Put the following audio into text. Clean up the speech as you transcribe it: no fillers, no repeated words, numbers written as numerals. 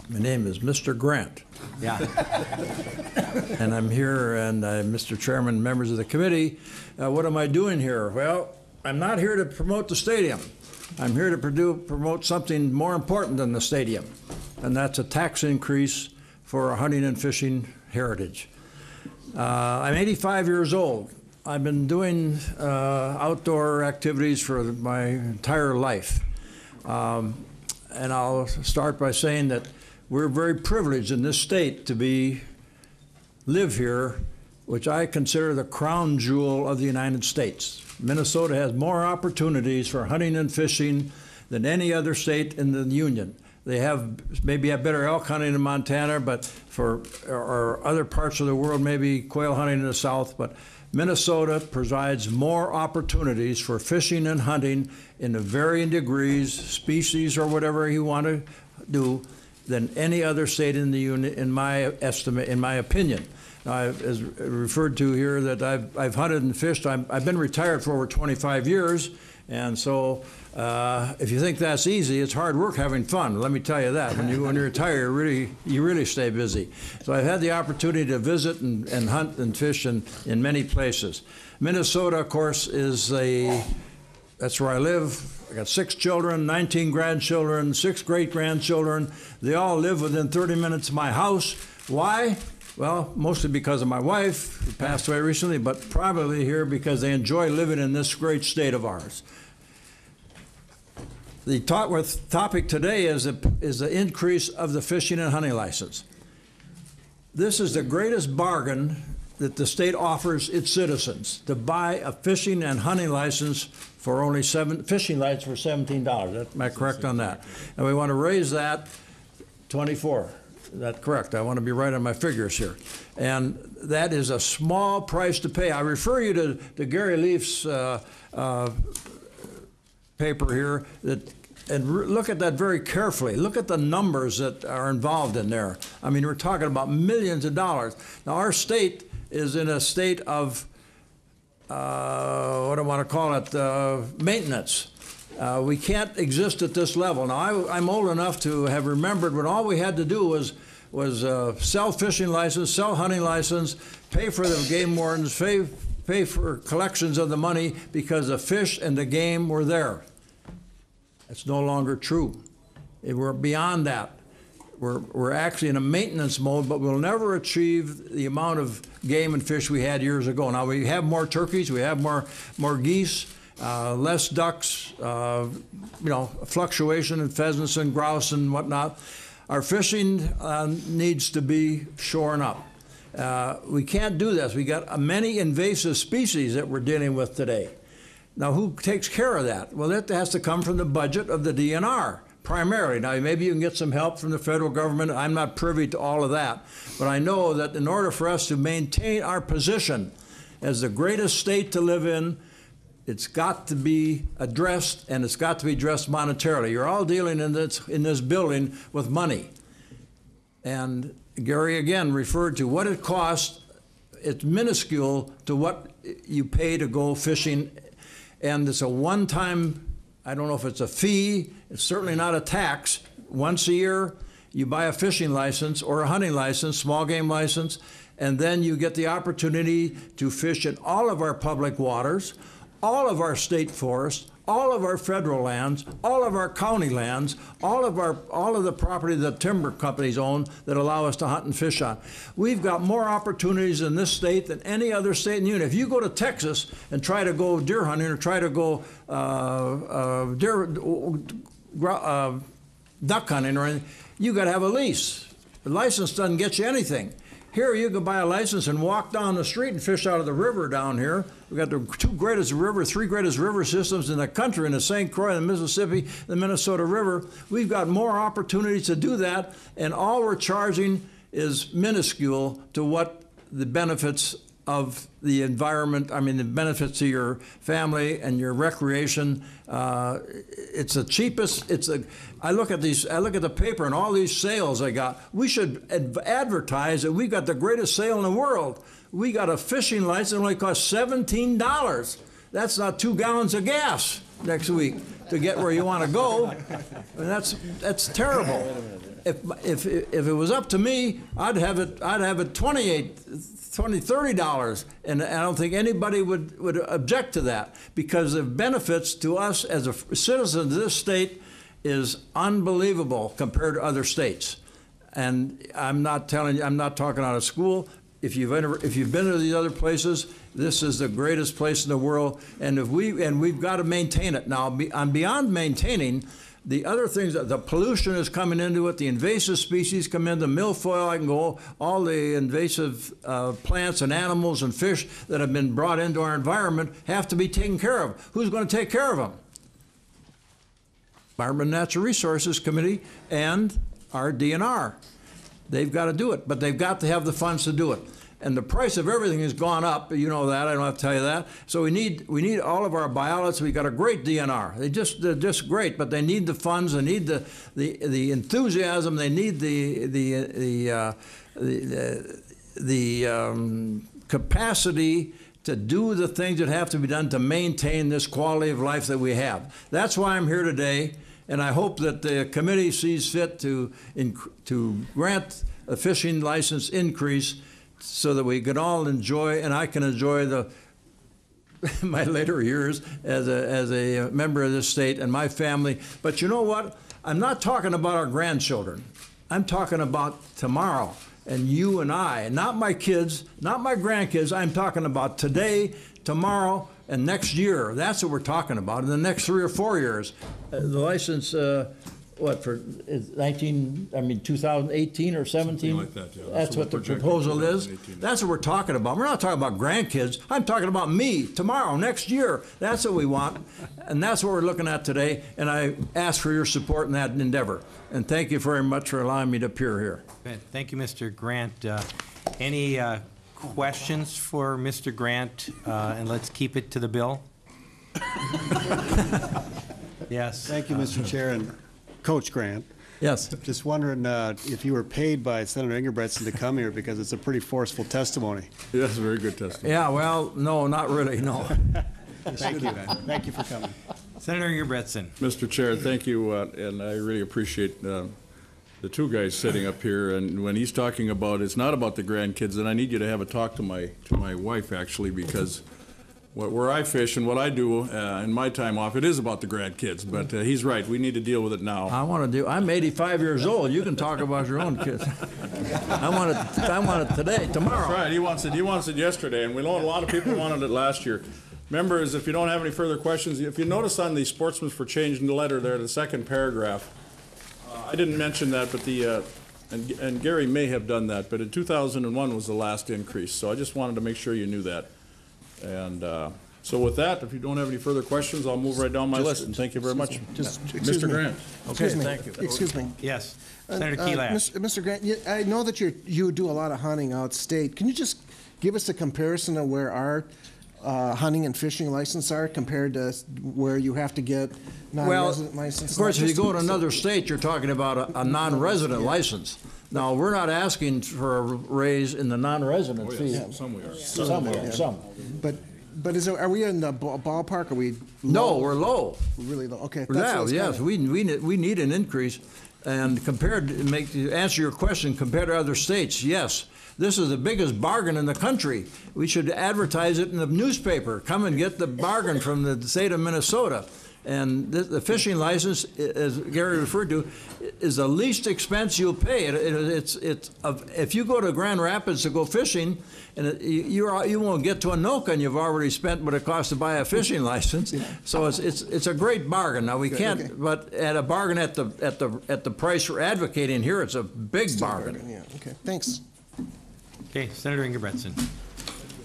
My name is Mr. Grant. Yeah. And I'm here, and Mr. Chairman, members of the committee, what am I doing here? Well, I'm not here to promote the stadium. I'm here to promote something more important than the stadium, and that's a tax increase for hunting and fishing heritage. I'm 85 years old. I've been doing outdoor activities for my entire life. And I'll start by saying that we're very privileged in this state to live here, which I consider the crown jewel of the United States. Minnesota has more opportunities for hunting and fishing than any other state in the Union. They maybe have better elk hunting in Montana, but or other parts of the world, maybe quail hunting in the south, but Minnesota provides more opportunities for fishing and hunting in the varying degrees, species, or whatever you want to do, than any other state in the Union, in my estimate, in my opinion. As referred to here, that I've hunted and fished. I've been retired for over 25 years, and so if you think that's easy, it's hard work having fun. Let me tell you that. When you retire, you really stay busy. So I've had the opportunity to visit and hunt and fish in many places. Minnesota, of course, that's where I live. I got 6 children, 19 grandchildren, 6 great-grandchildren. They all live within 30 minutes of my house. Why? Well, mostly because of my wife, who passed away recently, but probably here because they enjoy living in this great state of ours. The topic today is the increase of the fishing and hunting license. This is the greatest bargain that the state offers its citizens, to buy a fishing and hunting license for only fishing license for $17. Am I correct on that? And we want to raise that 24. Is that correct? I want to be right on my figures here. And that is a small price to pay. I refer you to Gary Leaf's paper here, and look at that very carefully. Look at the numbers that are involved in there. I mean, we're talking about millions of dollars. Now, our state is in a state of, what do I want to call it, maintenance. We can't exist at this level. Now, I'm old enough to have remembered when all we had to do was sell fishing license, sell hunting license, pay for the game wardens, pay for collections of the money because the fish and the game were there. It's no longer true. We're beyond that. We're actually in a maintenance mode, but we'll never achieve the amount of game and fish we had years ago. Now, we have more turkeys, we have more geese, less ducks, fluctuation in pheasants and grouse and whatnot. Our fishing needs to be shorn up. We can't do this. We got many invasive species that we're dealing with today. Now, who takes care of that? Well, that has to come from the budget of the DNR, primarily. Now, maybe you can get some help from the federal government. I'm not privy to all of that. But I know that in order for us to maintain our position as the greatest state to live in, it's got to be addressed, and it's got to be addressed monetarily. You're all dealing in this building with money. And Gary, again, referred to what it costs. It's minuscule to what you pay to go fishing. And it's a one-time, I don't know if it's a fee, it's certainly not a tax. Once a year, you buy a fishing license or a hunting license, small game license, and then you get the opportunity to fish in all of our public waters, all of our state forests, all of our federal lands, all of our county lands, all of the property that timber companies own that allow us to hunt and fish on. We've got more opportunities in this state than any other state in the union. If you go to Texas and try to go deer hunting or try to go duck hunting or anything, you got to have a lease. The license doesn't get you anything. Here, you can buy a license and walk down the street and fish out of the river down here. We've got the three greatest river systems in the country, in the St. Croix, the Mississippi, the Minnesota River. We've got more opportunities to do that, and all we're charging is minuscule to what the benefits of the environment, I mean, the benefits to your family and your recreation. It's the cheapest. I look at the paper and all these sales I got. We should advertise that we've got the greatest sale in the world. We got a fishing license that only costs $17. That's not 2 gallons of gas next week to get where you want to go. And that's terrible. if it was up to me, I'd have it $28, $20, $30, and I don't think anybody would object to that, because the benefits to us as a citizen of this state is unbelievable compared to other states. And I'm not talking out of school. If you've been to these other places, this is the greatest place in the world, and we've got to maintain it. Now, beyond maintaining, the other things, the pollution is coming into it, the invasive species come in, the milfoil, I can go, all the invasive plants and animals and fish that have been brought into our environment have to be taken care of. Who's going to take care of them? Department of Natural Resources Committee and our DNR. They've got to do it, but they've got to have the funds to do it. And the price of everything has gone up. You know that. I don't have to tell you that. So we need all of our biologists. We've got a great DNR. They're just great, but they need the funds. They need the enthusiasm. They need the capacity to do the things that have to be done to maintain this quality of life that we have. That's why I'm here today, and I hope that the committee sees fit to grant a fishing license increase, so that we can all enjoy, and I can enjoy my later years as a member of this state and my family. But you know what? I'm not talking about our grandchildren. I'm talking about tomorrow, and you and I, not my kids, not my grandkids. I'm talking about today, tomorrow, and next year. That's what we're talking about. In the next 3 or 4 years, the license. What, for 2018 or 17? Something like that, yeah. That's what the proposal is. That's what we're talking about. We're not talking about grandkids. I'm talking about me, tomorrow, next year. That's what we want, and that's what we're looking at today, and I ask for your support in that endeavor. And thank you very much for allowing me to appear here. Thank you, Mr. Grant. Any questions for Mr. Grant? And let's keep it to the bill. Yes. Thank you, Mr. Chair. And Coach Grant. Yes. Just wondering if you were paid by Senator Ingebretson to come here, because it's a pretty forceful testimony. That's a very good testimony. Yeah, well, no, not really, no. Thank you. Thank you for coming. Senator Ingebretson. Mr. Chair, thank you, and I really appreciate the two guys sitting up here. And when he's talking about, it's not about the grandkids, and I need you to have a talk to my wife, actually, because where I fish and what I do in my time off, it is about the grandkids. But he's right. We need to deal with it now. I'm 85 years old. You can talk about your own kids. I want it today, tomorrow. That's right. He wants it yesterday, and we know a lot of people wanted it last year. Members, if you don't have any further questions, if you notice on the Sportsmen for Change letter there, the second paragraph, I didn't mention that, but and Gary may have done that, but in 2001 was the last increase. So I just wanted to make sure you knew that. And so with that, if you don't have any further questions, I'll move right down my list. And thank you very much. Mr. Grant. Okay, thank you. Excuse me. Yes. Senator Keelatch. Mr. Grant, I know that you do a lot of hunting out state. Can you just give us a comparison of where our hunting and fishing license are compared to where you have to get non-resident license? Of course, if you go to another state, you're talking about a non-resident license. Now, we're not asking for a raise in the non-resident fee. Some we are. Some. But are we in the ballpark? Are we low? No, we're low. Really low. Okay. Yes, we need an increase. And to answer your question, compared to other states, yes. This is the biggest bargain in the country. We should advertise it in the newspaper. Come and get the bargain from the state of Minnesota. And the fishing license, as Gary referred to, is the least expense you'll pay. If you go to Grand Rapids to go fishing, and you won't get to Anoka, and you've already spent what it costs to buy a fishing license. So it's a great bargain. Now we can't, okay. But at a bargain at the price we're advocating here, it's a big bargain. Yeah. Okay. Thanks. Okay, Senator Ingebretson.